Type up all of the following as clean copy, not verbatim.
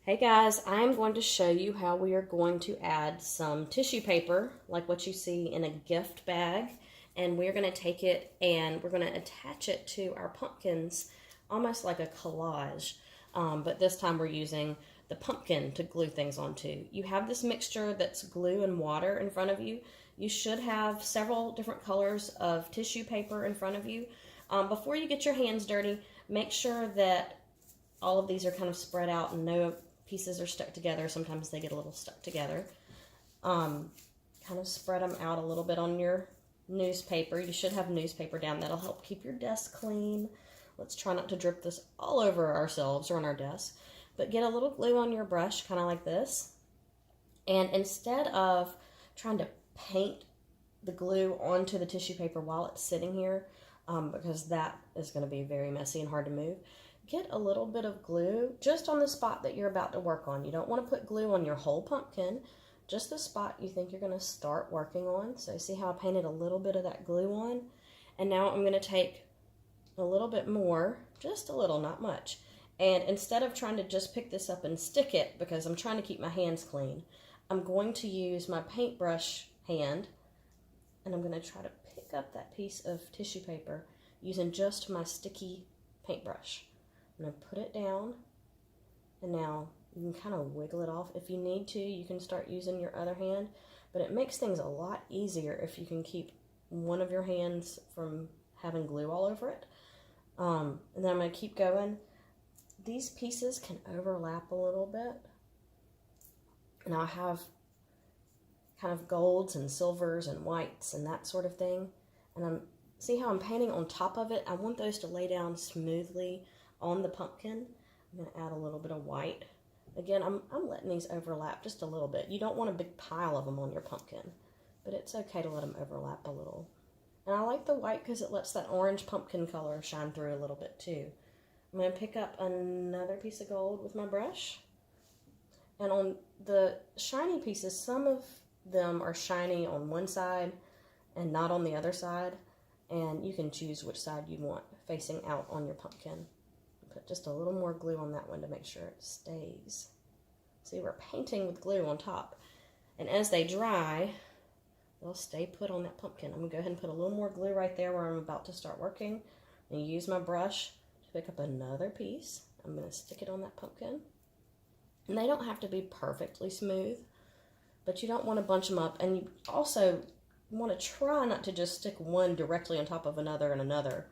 Hey guys, I'm going to show you how we are going to add some tissue paper, like what you see in a gift bag, and we're going to take it and we're going to attach it to our pumpkins, almost like a collage, but this time we're using the pumpkin to glue things onto. You have this mixture that's glue and water in front of you. You should have several different colors of tissue paper in front of you. Before you get your hands dirty, make sure that all of these are kind of spread out and no pieces are stuck together. Sometimes they get a little stuck together. Kind of spread them out a little bit on your newspaper. You should have newspaper down. That'll help keep your desk clean. Let's try not to drip this all over ourselves or on our desk. But get a little glue on your brush, kind of like this. And instead of trying to paint the glue onto the tissue paper while it's sitting here, because that is going to be very messy and hard to move, get a little bit of glue just on the spot that you're about to work on. You don't want to put glue on your whole pumpkin, just the spot you think you're going to start working on. So see how I painted a little bit of that glue on? And now I'm going to take a little bit more, just a little, not much. And instead of trying to just pick this up and stick it, because I'm trying to keep my hands clean, I'm going to use my paintbrush hand, and I'm going to try to pick up that piece of tissue paper using just my sticky paintbrush. I'm going to put it down, and now you can kind of wiggle it off. If you need to, you can start using your other hand, but it makes things a lot easier if you can keep one of your hands from having glue all over it. And then I'm going to keep going. These pieces can overlap a little bit, and I'll have kind of golds and silvers and whites and that sort of thing. And see how I'm painting on top of it? I want those to lay down smoothly on the pumpkin. I'm going to add a little bit of white. Again, I'm letting these overlap just a little bit. You don't want a big pile of them on your pumpkin, but it's okay to let them overlap a little. And I like the white because it lets that orange pumpkin color shine through a little bit too. I'm going to pick up another piece of gold with my brush. And on the shiny pieces, some of them are shiny on one side and not on the other side. And you can choose which side you want facing out on your pumpkin. Put just a little more glue on that one to make sure it stays. See, we're painting with glue on top. And as they dry, they'll stay put on that pumpkin. I'm going to go ahead and put a little more glue right there where I'm about to start working. And use my brush to pick up another piece. I'm going to stick it on that pumpkin. And they don't have to be perfectly smooth, but you don't want to bunch them up. And you also want to try not to just stick one directly on top of another and another.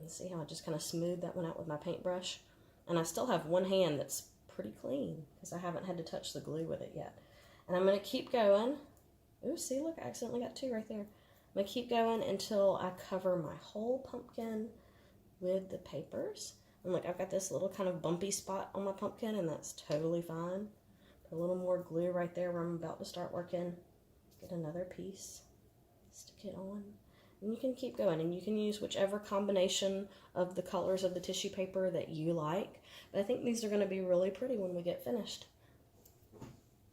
And see how I just kind of smoothed that one out with my paintbrush? And I still have one hand that's pretty clean because I haven't had to touch the glue with it yet. And I'm going to keep going. Ooh, see, look, I accidentally got two right there. I'm going to keep going until I cover my whole pumpkin with the papers. And look, I've got this little kind of bumpy spot on my pumpkin, and that's totally fine. Put a little more glue right there where I'm about to start working. Get another piece, stick it on. And you can keep going, and you can use whichever combination of the colors of the tissue paper that you like. But I think these are going to be really pretty when we get finished.